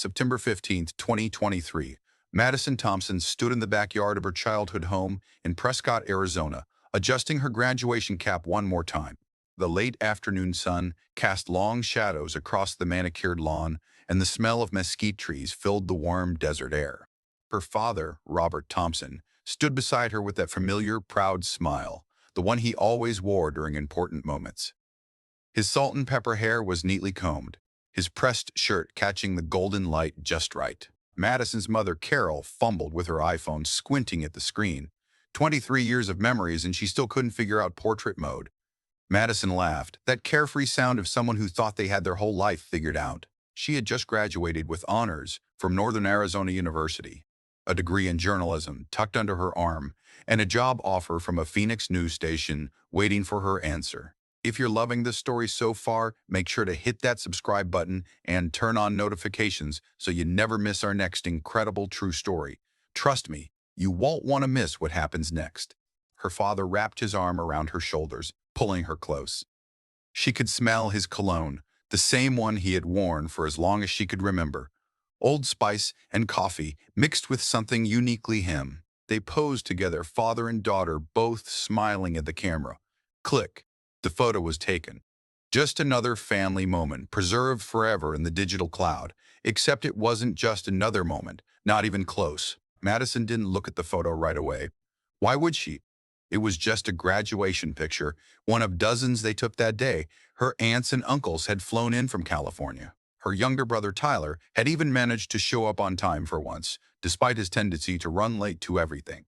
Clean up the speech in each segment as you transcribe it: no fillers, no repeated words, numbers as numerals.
September 15th, 2023. Madison Thompson stood in the backyard of her childhood home in Prescott, Arizona, adjusting her graduation cap one more time. The late afternoon sun cast long shadows across the manicured lawn, and the smell of mesquite trees filled the warm desert air. Her father, Robert Thompson, stood beside her with that familiar, proud smile, the one he always wore during important moments. His salt and pepper hair was neatly combed, his pressed shirt catching the golden light just right. Madison's mother, Carol, fumbled with her iPhone, squinting at the screen. 23 years of memories and she still couldn't figure out portrait mode. Madison laughed, that carefree sound of someone who thought they had their whole life figured out. She had just graduated with honors from Northern Arizona University, a degree in journalism tucked under her arm, and a job offer from a Phoenix news station waiting for her answer. If you're loving this story so far, make sure to hit that subscribe button and turn on notifications so you never miss our next incredible true story. Trust me, you won't want to miss what happens next. Her father wrapped his arm around her shoulders, pulling her close. She could smell his cologne, the same one he had worn for as long as she could remember. Old Spice and coffee mixed with something uniquely him. They posed together, father and daughter, both smiling at the camera. Click. The photo was taken. Just another family moment, preserved forever in the digital cloud. Except it wasn't just another moment, not even close. Madison didn't look at the photo right away. Why would she? It was just a graduation picture, one of dozens they took that day. Her aunts and uncles had flown in from California. Her younger brother Tyler had even managed to show up on time for once, despite his tendency to run late to everything.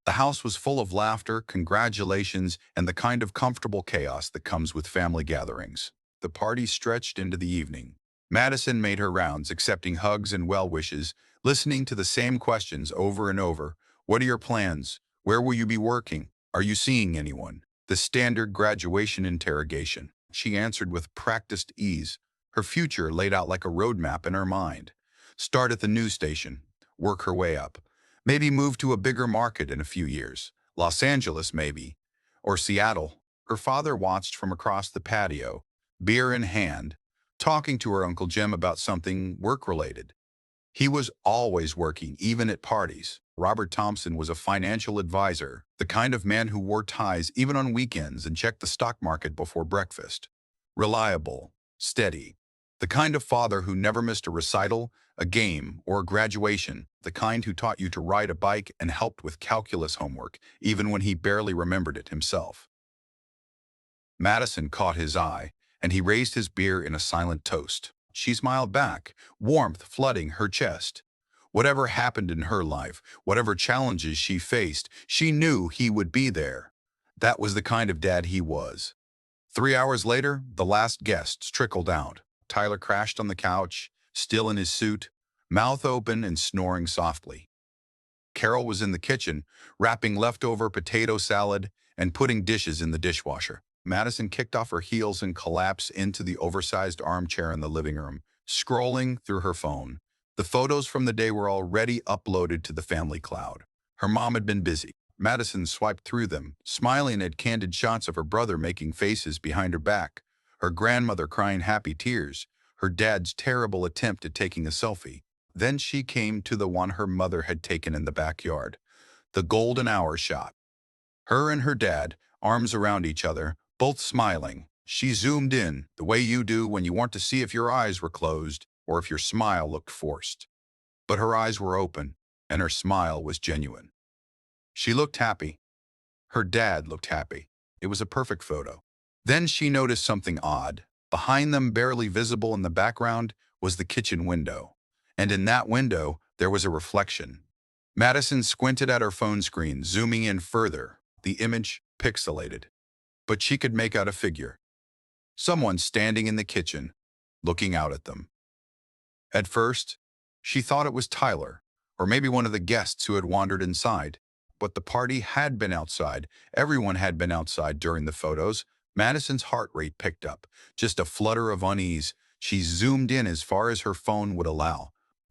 The house was full of laughter, congratulations, and the kind of comfortable chaos that comes with family gatherings. The party stretched into the evening. Madison made her rounds, accepting hugs and well wishes, listening to the same questions over and over. What are your plans? Where will you be working? Are you seeing anyone? The standard graduation interrogation. She answered with practiced ease, her future laid out like a roadmap in her mind. Start at the news station, work her way up. Maybe move to a bigger market in a few years. Los Angeles, maybe. Or Seattle. Her father watched from across the patio, beer in hand, talking to her Uncle Jim about something work-related. He was always working, even at parties. Robert Thompson was a financial advisor, the kind of man who wore ties even on weekends and checked the stock market before breakfast. Reliable, steady. The kind of father who never missed a recital, a game, or a graduation, the kind who taught you to ride a bike and helped with calculus homework, even when he barely remembered it himself. Madison caught his eye, and he raised his beer in a silent toast. She smiled back, warmth flooding her chest. Whatever happened in her life, whatever challenges she faced, she knew he would be there. That was the kind of dad he was. 3 hours later, the last guests trickled out. Tyler crashed on the couch, still in his suit, mouth open and snoring softly. Carol was in the kitchen, wrapping leftover potato salad and putting dishes in the dishwasher. Madison kicked off her heels and collapsed into the oversized armchair in the living room, scrolling through her phone. The photos from the day were already uploaded to the family cloud. Her mom had been busy. Madison swiped through them, smiling at candid shots of her brother making faces behind her back, her grandmother crying happy tears, her dad's terrible attempt at taking a selfie. Then she came to the one her mother had taken in the backyard, the golden hour shot. Her and her dad, arms around each other, both smiling. She zoomed in, the way you do when you want to see if your eyes were closed or if your smile looked forced. But her eyes were open, and her smile was genuine. She looked happy. Her dad looked happy. It was a perfect photo. Then she noticed something odd. Behind them, barely visible in the background, was the kitchen window. And in that window, there was a reflection. Madison squinted at her phone screen, zooming in further, the image pixelated. But she could make out a figure. Someone standing in the kitchen, looking out at them. At first, she thought it was Tyler, or maybe one of the guests who had wandered inside. But the party had been outside. Everyone had been outside during the photos. Madison's heart rate picked up, just a flutter of unease. She zoomed in as far as her phone would allow.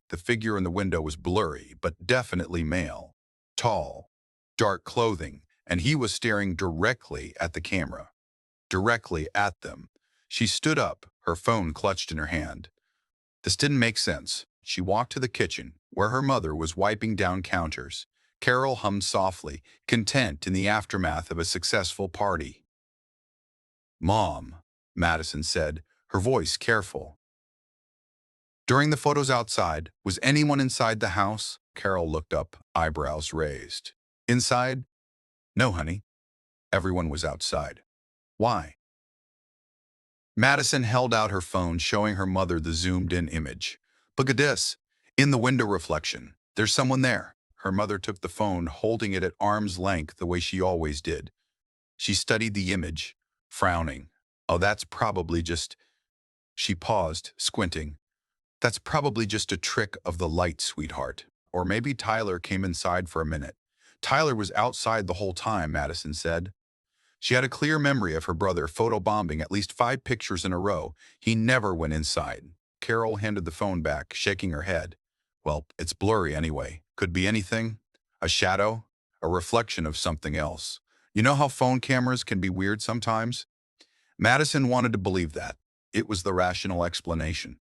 The figure in the window was blurry, but definitely male. Tall, dark clothing, and he was staring directly at the camera. Directly at them. She stood up, her phone clutched in her hand. This didn't make sense. She walked to the kitchen, where her mother was wiping down counters. Carol hummed softly, content in the aftermath of a successful party. "Mom," Madison said, her voice careful. During the photos outside, was anyone inside the house? Carol looked up, eyebrows raised. Inside? No, honey. Everyone was outside. Why? Madison held out her phone, showing her mother the zoomed-in image. Look at this. In the window reflection. There's someone there. Her mother took the phone, holding it at arm's length the way she always did. She studied the image, frowning. Oh, that's probably just... She paused, squinting. That's probably just a trick of the light, sweetheart. Or maybe Tyler came inside for a minute. Tyler was outside the whole time, Madison said. She had a clear memory of her brother photobombing at least 5 pictures in a row. He never went inside. Carol handed the phone back, shaking her head. Well, it's blurry anyway. Could be anything. A shadow, a reflection of something else. You know how phone cameras can be weird sometimes? Madison wanted to believe that. It was the rational explanation.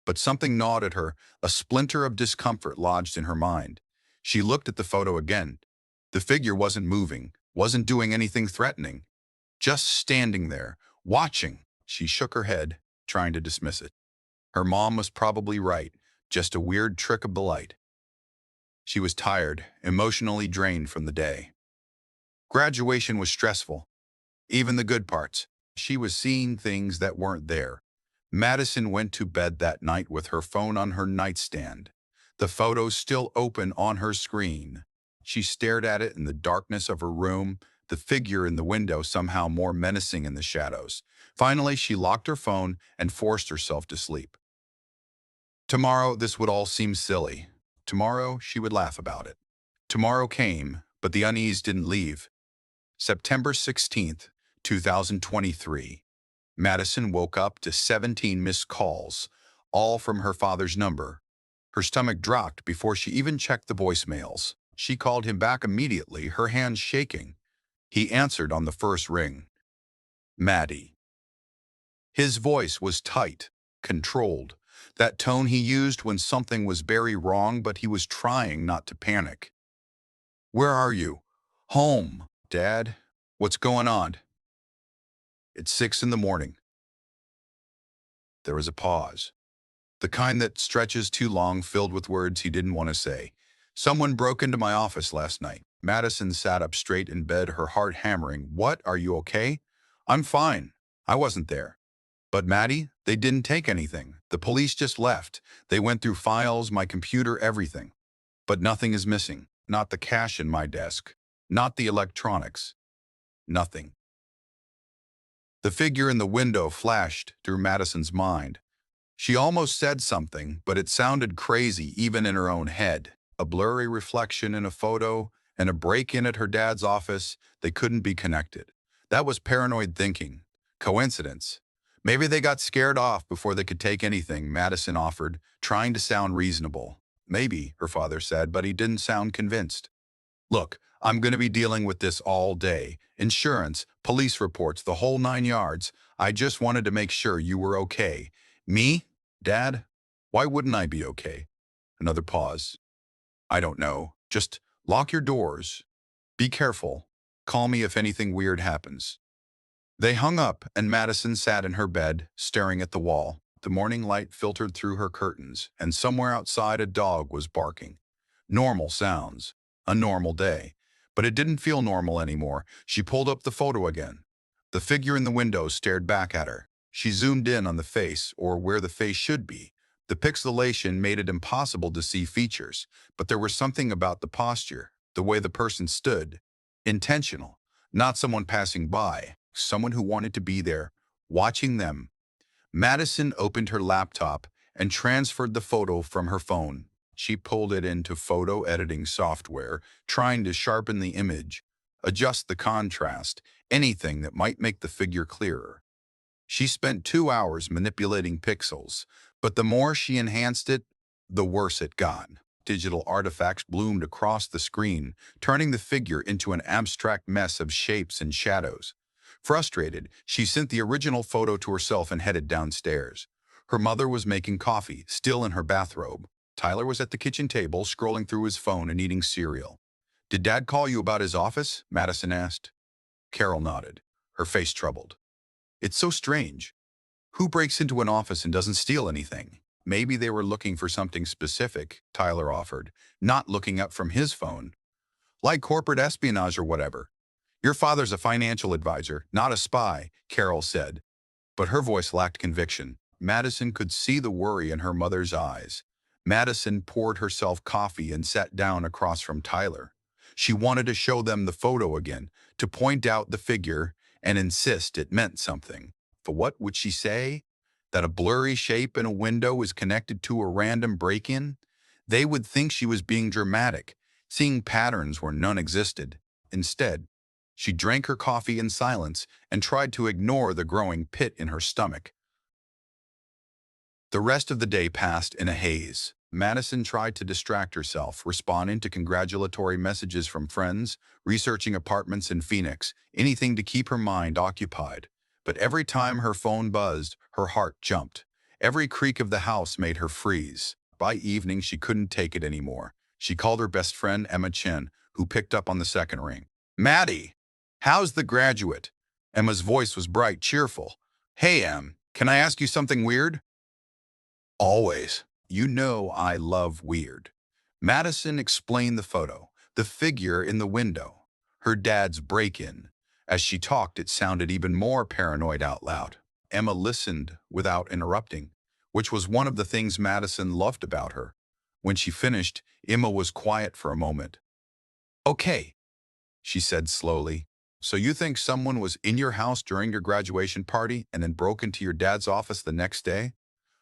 But something gnawed at her, a splinter of discomfort lodged in her mind. She looked at the photo again. The figure wasn't moving, wasn't doing anything threatening. Just standing there, watching. She shook her head, trying to dismiss it. Her mom was probably right, just a weird trick of the light. She was tired, emotionally drained from the day. Graduation was stressful. Even the good parts. She was seeing things that weren't there. Madison went to bed that night with her phone on her nightstand, the photos still open on her screen. She stared at it in the darkness of her room, the figure in the window somehow more menacing in the shadows. Finally, she locked her phone and forced herself to sleep. Tomorrow, this would all seem silly. Tomorrow, she would laugh about it. Tomorrow came, but the unease didn't leave. September 16th, 2023. Madison woke up to 17 missed calls, all from her father's number. Her stomach dropped before she even checked the voicemails. She called him back immediately, her hands shaking. He answered on the first ring. Maddie. His voice was tight, controlled, that tone he used when something was very wrong, but he was trying not to panic. Where are you? Home. Dad, what's going on? It's 6 in the morning. There was a pause. The kind that stretches too long, filled with words he didn't want to say. Someone broke into my office last night. Madison sat up straight in bed, her heart hammering. What? Are you okay? I'm fine. I wasn't there. But Maddie, they didn't take anything. The police just left. They went through files, my computer, everything. But nothing is missing. Not the cash in my desk. Not the electronics. Nothing. The figure in the window flashed through Madison's mind. She almost said something, but it sounded crazy even in her own head. A blurry reflection in a photo and a break-in at her dad's office, they couldn't be connected. That was paranoid thinking. Coincidence. Maybe they got scared off before they could take anything, Madison offered, trying to sound reasonable. Maybe, her father said, but he didn't sound convinced. Look, I'm going to be dealing with this all day. Insurance, police reports, the whole 9 yards. I just wanted to make sure you were okay. Me? Dad? Why wouldn't I be okay? Another pause. I don't know. Just lock your doors. Be careful. Call me if anything weird happens. They hung up, and Madison sat in her bed, staring at the wall. The morning light filtered through her curtains, and somewhere outside a dog was barking. Normal sounds. A normal day. But it didn't feel normal anymore. She pulled up the photo again. The figure in the window stared back at her. She zoomed in on the face, or where the face should be. The pixelation made it impossible to see features, but there was something about the posture, the way the person stood. Intentional. Not someone passing by. Someone who wanted to be there, watching them. Madison opened her laptop and transferred the photo from her phone. She pulled it into photo editing software, trying to sharpen the image, adjust the contrast, anything that might make the figure clearer. She spent 2 hours manipulating pixels, but the more she enhanced it, the worse it got. Digital artifacts bloomed across the screen, turning the figure into an abstract mess of shapes and shadows. Frustrated, she sent the original photo to herself and headed downstairs. Her mother was making coffee, still in her bathrobe. Tyler was at the kitchen table, scrolling through his phone and eating cereal. "Did Dad call you about his office?" Madison asked. Carol nodded, her face troubled. "It's so strange. Who breaks into an office and doesn't steal anything?" "Maybe they were looking for something specific," Tyler offered, not looking up from his phone. "Like corporate espionage or whatever." "Your father's a financial advisor, not a spy," Carol said, but her voice lacked conviction. Madison could see the worry in her mother's eyes. Madison poured herself coffee and sat down across from Tyler. She wanted to show them the photo again, to point out the figure and insist it meant something. But what would she say? That a blurry shape in a window is connected to a random break-in? They would think she was being dramatic, seeing patterns where none existed. Instead, she drank her coffee in silence and tried to ignore the growing pit in her stomach. The rest of the day passed in a haze. Madison tried to distract herself, responding to congratulatory messages from friends, researching apartments in Phoenix, anything to keep her mind occupied. But every time her phone buzzed, her heart jumped. Every creak of the house made her freeze. By evening, she couldn't take it anymore. She called her best friend, Emma Chen, who picked up on the second ring. "Maddie, how's the graduate?" Emma's voice was bright, cheerful. "Hey, Em, can I ask you something weird?" "Always. You know I love weird." Madison explained the photo, the figure in the window, her dad's break-in. As she talked, it sounded even more paranoid out loud. Emma listened without interrupting, which was one of the things Madison loved about her. When she finished, Emma was quiet for a moment. "Okay," she said slowly. "So you think someone was in your house during your graduation party and then broke into your dad's office the next day?"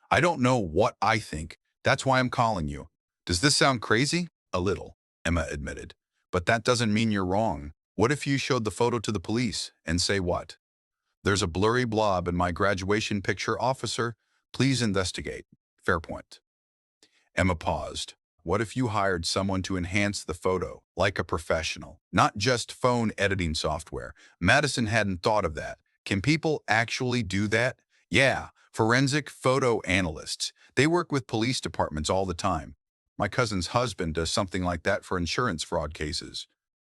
"I don't know what I think. That's why I'm calling you." "Does this sound crazy?" "A little," Emma admitted. "But that doesn't mean you're wrong. What if you showed the photo to the police and say what? 'There's a blurry blob in my graduation picture, officer. Please investigate.' Fair point." Emma paused. "What if you hired someone to enhance the photo, like a professional, not just phone editing software?" Madison hadn't thought of that. "Can people actually do that?" "Yeah, forensic photo analysts. They work with police departments all the time. My cousin's husband does something like that for insurance fraud cases.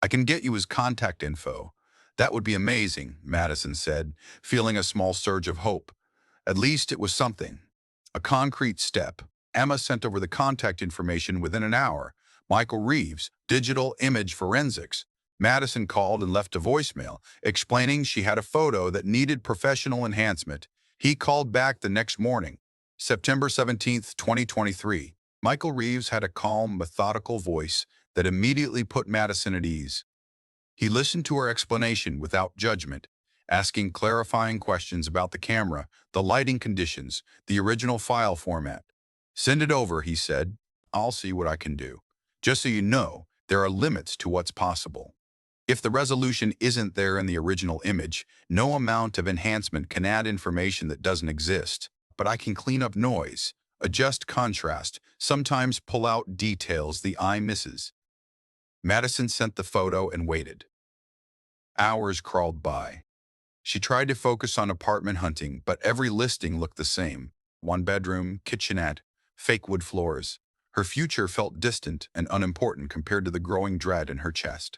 I can get you his contact info." "That would be amazing," Madison said, feeling a small surge of hope. At least it was something. A concrete step. Emma sent over the contact information within an hour. Michael Reeves, Digital Image Forensics. Madison called and left a voicemail, explaining she had a photo that needed professional enhancement. He called back the next morning, September 17th, 2023. Michael Reeves had a calm, methodical voice that immediately put Madison at ease. He listened to her explanation without judgment, asking clarifying questions about the camera, the lighting conditions, the original file format. "Send it over," he said. "I'll see what I can do. Just so you know, there are limits to what's possible. If the resolution isn't there in the original image, no amount of enhancement can add information that doesn't exist. But I can clean up noise, adjust contrast, sometimes pull out details the eye misses." Madison sent the photo and waited. Hours crawled by. She tried to focus on apartment hunting, but every listing looked the same. One bedroom, kitchenette, fake wood floors. Her future felt distant and unimportant compared to the growing dread in her chest.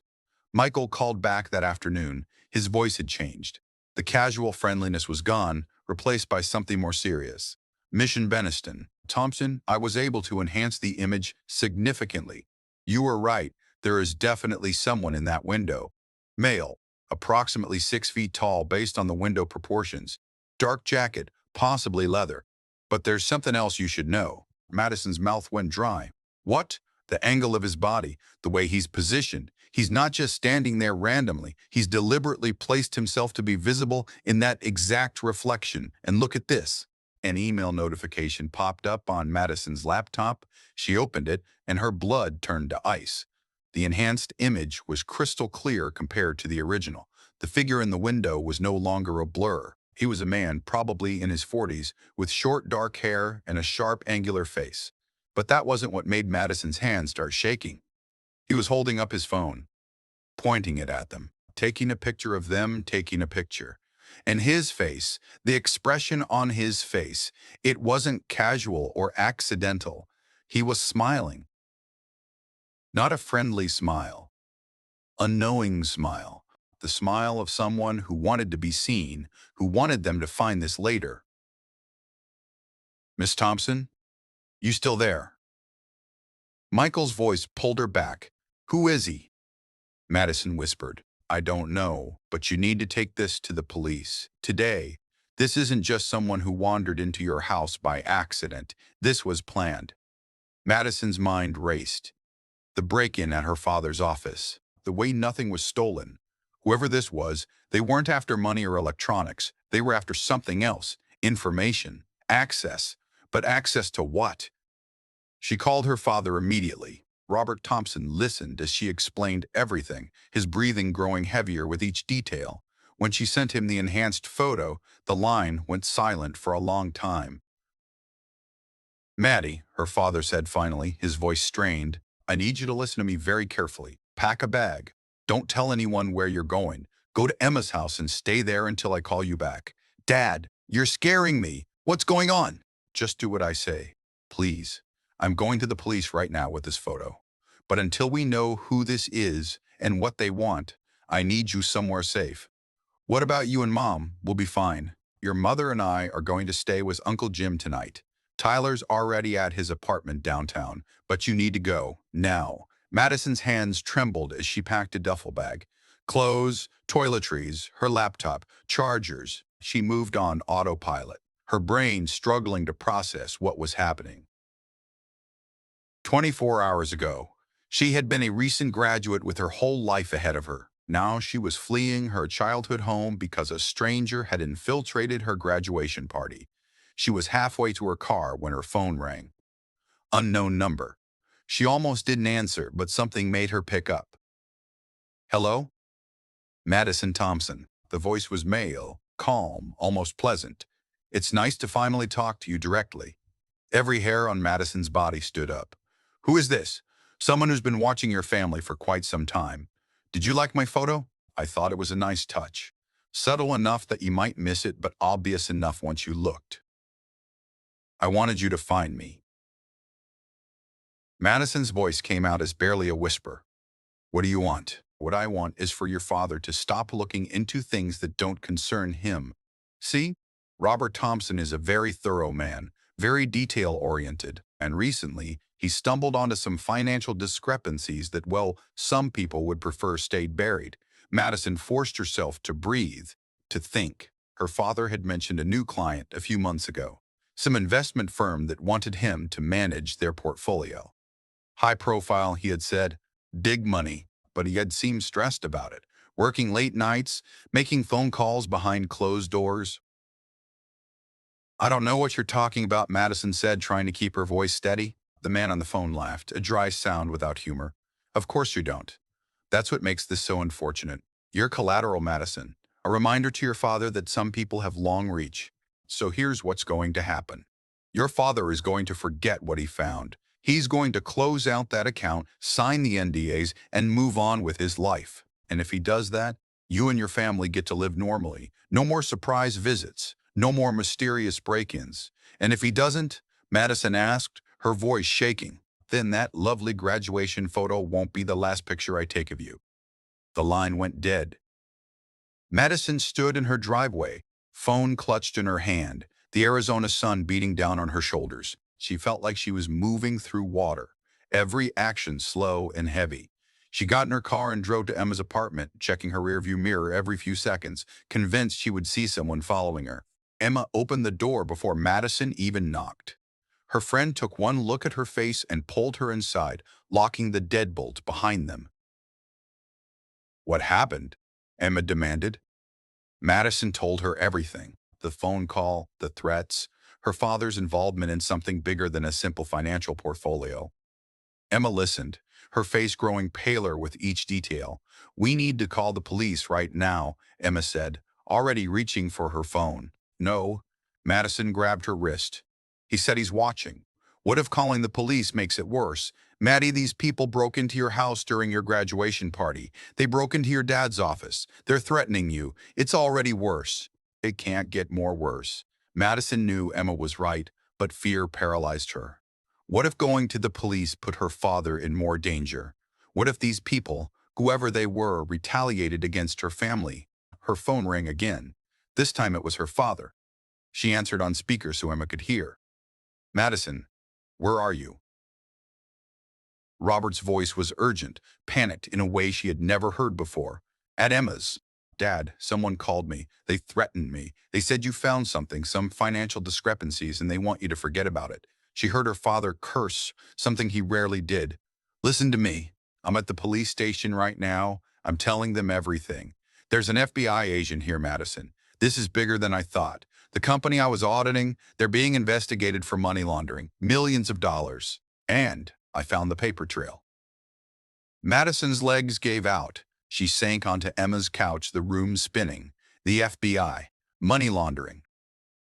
Michael called back that afternoon. His voice had changed. The casual friendliness was gone, replaced by something more serious. "Mission Beniston. Thompson, I was able to enhance the image significantly. You were right. There is definitely someone in that window. Male, approximately 6 feet tall based on the window proportions. Dark jacket, possibly leather. But there's something else you should know." Madison's mouth went dry. "What?" "The angle of his body, the way he's positioned. He's not just standing there randomly. He's deliberately placed himself to be visible in that exact reflection. And look at this." An email notification popped up on Madison's laptop. She opened it, and her blood turned to ice. The enhanced image was crystal clear compared to the original. The figure in the window was no longer a blur. He was a man, probably in his 40s, with short dark hair and a sharp, angular face. But that wasn't what made Madison's hands start shaking. He was holding up his phone, pointing it at them, taking a picture of them taking a picture. And his face, the expression on his face, it wasn't casual or accidental. He was smiling. Not a friendly smile. A knowing smile. The smile of someone who wanted to be seen, who wanted them to find this later. "Miss Thompson? You still there?" Michael's voice pulled her back. "Who is he?" Madison whispered. "I don't know, but you need to take this to the police. Today. This isn't just someone who wandered into your house by accident. This was planned." Madison's mind raced. The break-in at her father's office. The way nothing was stolen. Whoever this was, they weren't after money or electronics. They were after something else. Information. Access. But access to what? She called her father immediately. Robert Thompson listened as she explained everything, his breathing growing heavier with each detail. When she sent him the enhanced photo, the line went silent for a long time. "Maddie," her father said finally, his voice strained, "I need you to listen to me very carefully. Pack a bag. Don't tell anyone where you're going. Go to Emma's house and stay there until I call you back." "Dad, you're scaring me. What's going on?" "Just do what I say. Please. I'm going to the police right now with this photo. But until we know who this is and what they want, I need you somewhere safe. What about you and Mom? We'll be fine. Your mother and I are going to stay with Uncle Jim tonight. Tyler's already at his apartment downtown, but you need to go, now." Madison's hands trembled as she packed a duffel bag. Clothes, toiletries, her laptop, chargers. She moved on autopilot, her brain struggling to process what was happening. 24 hours ago, she had been a recent graduate with her whole life ahead of her. Now she was fleeing her childhood home because a stranger had infiltrated her graduation party. She was halfway to her car when her phone rang. Unknown number. She almost didn't answer, but something made her pick up. "Hello?" Madison Thompson. The voice was male, calm, almost pleasant. "It's nice to finally talk to you directly." Every hair on Madison's body stood up. "Who is this?" "Someone who's been watching your family for quite some time." "Did you like my photo?" "I thought it was a nice touch. Subtle enough that you might miss it, but obvious enough once you looked. I wanted you to find me." Madison's voice came out as barely a whisper. "What do you want?" "What I want is for your father to stop looking into things that don't concern him. See? Robert Thompson is a very thorough man, very detail-oriented, and recently he stumbled onto some financial discrepancies that, well, some people would prefer stayed buried." Madison forced herself to breathe, to think. Her father had mentioned a new client a few months ago, some investment firm that wanted him to manage their portfolio. High profile, he had said, big money, but he had seemed stressed about it, working late nights, making phone calls behind closed doors. "I don't know what you're talking about," Madison said, trying to keep her voice steady. The man on the phone laughed, a dry sound without humor. "Of course you don't. That's what makes this so unfortunate. You're collateral, Madison. A reminder to your father that some people have long reach. So here's what's going to happen. Your father is going to forget what he found. He's going to close out that account, sign the NDAs, and move on with his life. And if he does that, you and your family get to live normally. No more surprise visits. No more mysterious break-ins. And if he doesn't," Madison asked, her voice shaking, "then that lovely graduation photo won't be the last picture I take of you." The line went dead. Madison stood in her driveway, phone clutched in her hand, the Arizona sun beating down on her shoulders. She felt like she was moving through water, every action slow and heavy. She got in her car and drove to Emma's apartment, checking her rearview mirror every few seconds, convinced she would see someone following her. Emma opened the door before Madison even knocked. Her friend took one look at her face and pulled her inside, locking the deadbolt behind them. "What happened?" Emma demanded. Madison told her everything. The phone call, the threats, her father's involvement in something bigger than a simple financial portfolio. Emma listened, her face growing paler with each detail. "We need to call the police right now," Emma said, already reaching for her phone. "No." Madison grabbed her wrist. "He said he's watching. What if calling the police makes it worse? Maddie, these people broke into your house during your graduation party. They broke into your dad's office. They're threatening you. It's already worse." "It can't get more worse." Madison knew Emma was right, but fear paralyzed her. What if going to the police put her father in more danger? What if these people, whoever they were, retaliated against her family? Her phone rang again. This time it was her father. She answered on speaker so Emma could hear. Madison, where are you? Robert's voice was urgent, panicked in a way she had never heard before. At Emma's. Dad, someone called me. They threatened me. They said you found something, some financial discrepancies, and they want you to forget about it. She heard her father curse, something he rarely did. Listen to me. I'm at the police station right now. I'm telling them everything. There's an FBI agent here, Madison. This is bigger than I thought. The company I was auditing, they're being investigated for money laundering, millions of dollars. And I found the paper trail. Madison's legs gave out. She sank onto Emma's couch, the room spinning. The FBI. Money laundering.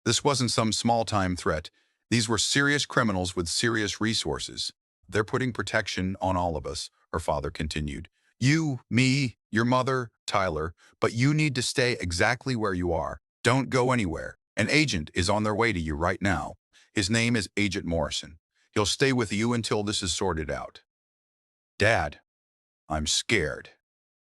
This wasn't some small-time threat. These were serious criminals with serious resources. They're putting protection on all of us, her father continued. You, me, your mother, Tyler, but you need to stay exactly where you are. Don't go anywhere. An agent is on their way to you right now. His name is Agent Morrison. He'll stay with you until this is sorted out. Dad, I'm scared,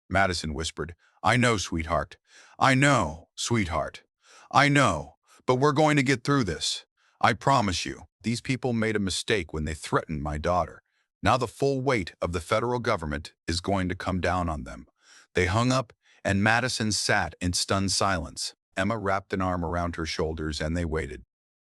Madison whispered. I know, sweetheart. I know, sweetheart. I know, but we're going to get through this. I promise you. These people made a mistake when they threatened my daughter. Now the full weight of the federal government is going to come down on them. They hung up, and Madison sat in stunned silence. Emma wrapped an arm around her shoulders, and they waited.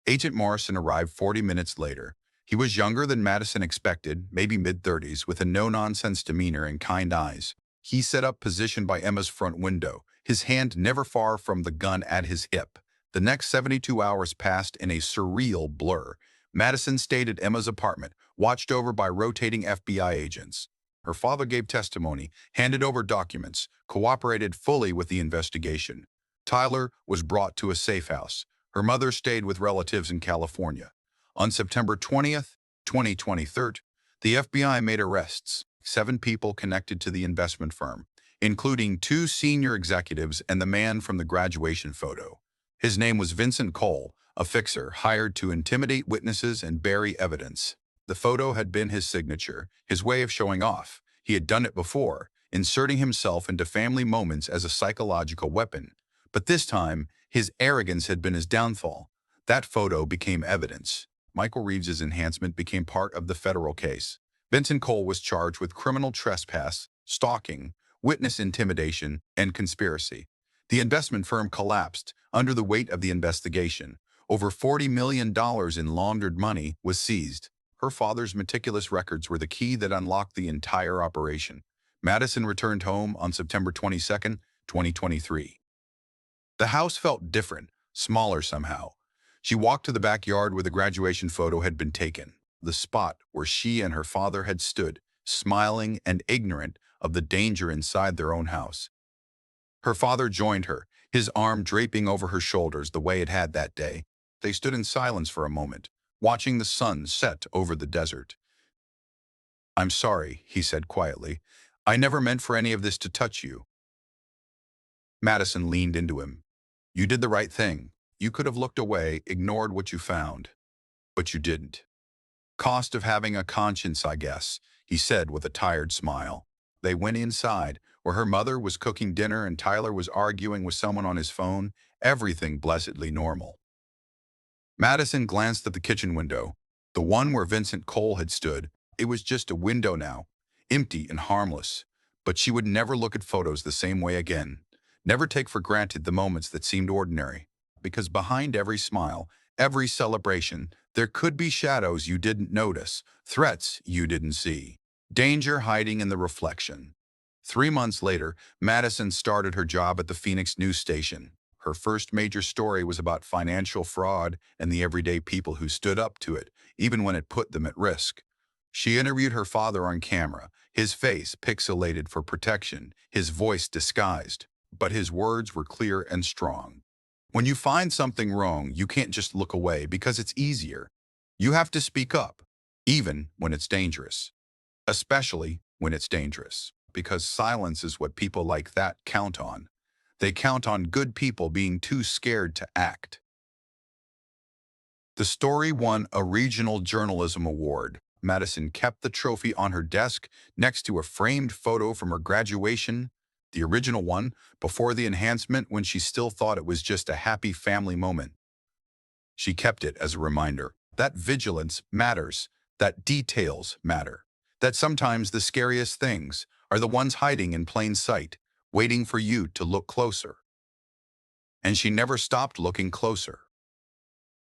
Agent Morrison arrived 40 minutes later. He was younger than Madison expected, maybe mid-30s, with a no-nonsense demeanor and kind eyes. He set up position by Emma's front window, his hand never far from the gun at his hip. The next 72 hours passed in a surreal blur. Madison stayed at Emma's apartment, watched over by rotating FBI agents. Her father gave testimony, handed over documents, cooperated fully with the investigation. Tyler was brought to a safe house. Her mother stayed with relatives in California. On September 20th, 2023, the FBI made arrests, 7 people connected to the investment firm, including 2 senior executives and the man from the graduation photo. His name was Vincent Cole, a fixer hired to intimidate witnesses and bury evidence. The photo had been his signature, his way of showing off. He had done it before, inserting himself into family moments as a psychological weapon. But this time, his arrogance had been his downfall. That photo became evidence. Michael Reeves's enhancement became part of the federal case. Vincent Cole was charged with criminal trespass, stalking, witness intimidation, and conspiracy. The investment firm collapsed under the weight of the investigation. Over $40 million in laundered money was seized. Her father's meticulous records were the key that unlocked the entire operation. Madison returned home on September 22, 2023. The house felt different, smaller somehow. She walked to the backyard where the graduation photo had been taken, the spot where she and her father had stood, smiling and ignorant of the danger inside their own house. Her father joined her, his arm draping over her shoulders the way it had that day. They stood in silence for a moment, watching the sun set over the desert. I'm sorry, he said quietly. I never meant for any of this to touch you. Madison leaned into him. You did the right thing. You could have looked away, ignored what you found. But you didn't. Cost of having a conscience, I guess, he said with a tired smile. They went inside, where her mother was cooking dinner and Tyler was arguing with someone on his phone, everything blessedly normal. Madison glanced at the kitchen window, the one where Vincent Cole had stood. It was just a window now, empty and harmless. But she would never look at photos the same way again, never take for granted the moments that seemed ordinary. Because behind every smile, every celebration, there could be shadows you didn't notice, threats you didn't see, danger hiding in the reflection. 3 months later, Madison started her job at the Phoenix news station. Her first major story was about financial fraud and the everyday people who stood up to it, even when it put them at risk. She interviewed her father on camera, his face pixelated for protection, his voice disguised, but his words were clear and strong. When you find something wrong, you can't just look away because it's easier. You have to speak up, even when it's dangerous. Especially when it's dangerous, because silence is what people like that count on. They count on good people being too scared to act. The story won a regional journalism award. Madison kept the trophy on her desk next to a framed photo from her graduation, the original one, before the enhancement when she still thought it was just a happy family moment. She kept it as a reminder that vigilance matters, that details matter, that sometimes the scariest things are the ones hiding in plain sight, waiting for you to look closer. And she never stopped looking closer.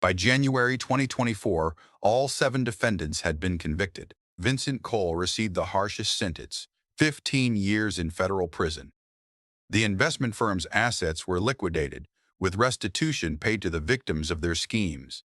By January 2024, all 7 defendants had been convicted. Vincent Cole received the harshest sentence, 15 years in federal prison. The investment firm's assets were liquidated, with restitution paid to the victims of their schemes.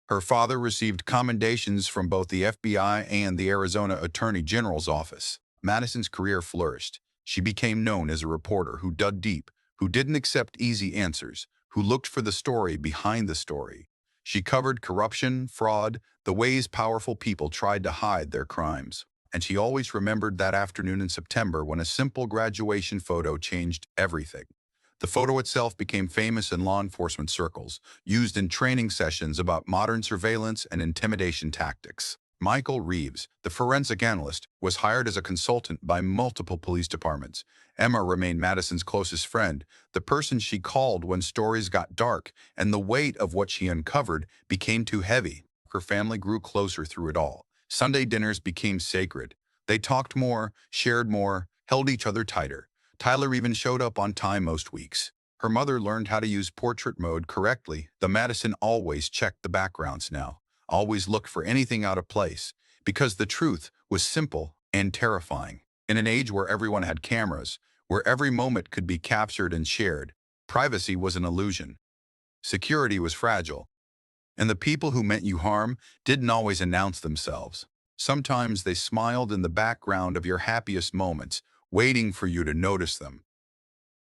Her father received commendations from both the FBI and the Arizona Attorney General's office. Madison's career flourished. She became known as a reporter who dug deep, who didn't accept easy answers, who looked for the story behind the story. She covered corruption, fraud, the ways powerful people tried to hide their crimes. And she always remembered that afternoon in September when a simple graduation photo changed everything. The photo itself became famous in law enforcement circles, used in training sessions about modern surveillance and intimidation tactics. Michael Reeves, the forensic analyst, was hired as a consultant by multiple police departments. Emma remained Madison's closest friend, the person she called when stories got dark and the weight of what she uncovered became too heavy. Her family grew closer through it all. Sunday dinners became sacred. They talked more, shared more, held each other tighter. Tyler even showed up on time most weeks. Her mother learned how to use portrait mode correctly. The Madison always checked the backgrounds now, always looked for anything out of place, because the truth was simple and terrifying. In an age where everyone had cameras, where every moment could be captured and shared, privacy was an illusion. Security was fragile. And the people who meant you harm didn't always announce themselves. Sometimes they smiled in the background of your happiest moments, waiting for you to notice them.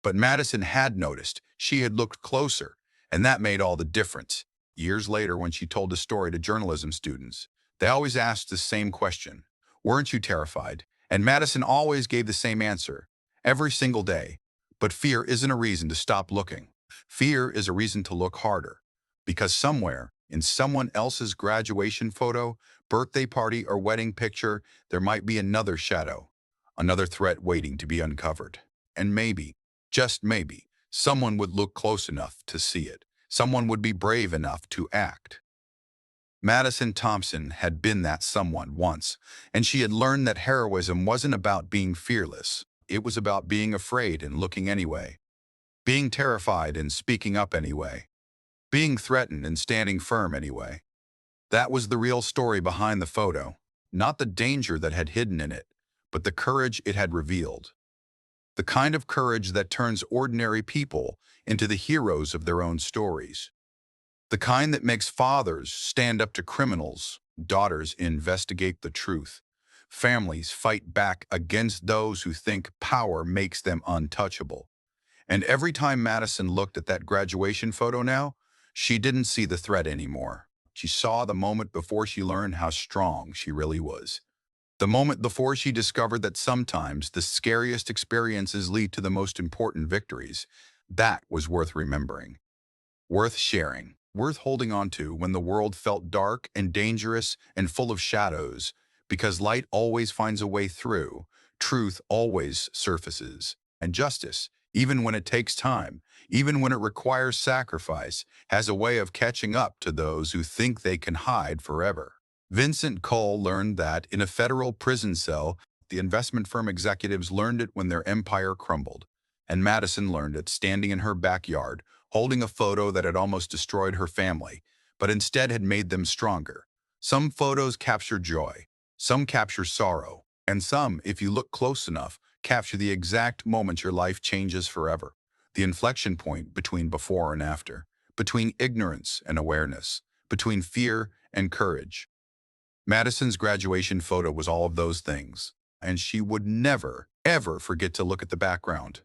But Madison had noticed. She had looked closer, and that made all the difference. Years later, when she told the story to journalism students, they always asked the same question. Weren't you terrified? And Madison always gave the same answer, every single day. But fear isn't a reason to stop looking. Fear is a reason to look harder. Because somewhere, in someone else's graduation photo, birthday party, or wedding picture, there might be another shadow, another threat waiting to be uncovered. And maybe, just maybe, someone would look close enough to see it. Someone would be brave enough to act. Madison Thompson had been that someone once, and she had learned that heroism wasn't about being fearless. It was about being afraid and looking anyway, being terrified and speaking up anyway, being threatened and standing firm anyway. That was the real story behind the photo, not the danger that had hidden in it, but the courage it had revealed. The kind of courage that turns ordinary people into the heroes of their own stories. The kind that makes fathers stand up to criminals, daughters investigate the truth, families fight back against those who think power makes them untouchable. And every time Madison looked at that graduation photo now, she didn't see the threat anymore. She saw the moment before she learned how strong she really was. The moment before she discovered that sometimes the scariest experiences lead to the most important victories. That was worth remembering, worth sharing, worth holding on to when the world felt dark and dangerous and full of shadows, because light always finds a way through, truth always surfaces, and justice, even when it takes time, even when it requires sacrifice, has a way of catching up to those who think they can hide forever. Vincent Cole learned that in a federal prison cell, the investment firm executives learned it when their empire crumbled. And Madison learned it standing in her backyard, holding a photo that had almost destroyed her family, but instead had made them stronger. Some photos capture joy, some capture sorrow, and some, if you look close enough, capture the exact moment your life changes forever. The inflection point between before and after, between ignorance and awareness, between fear and courage. Madison's graduation photo was all of those things, and she would never, ever forget to look at the background.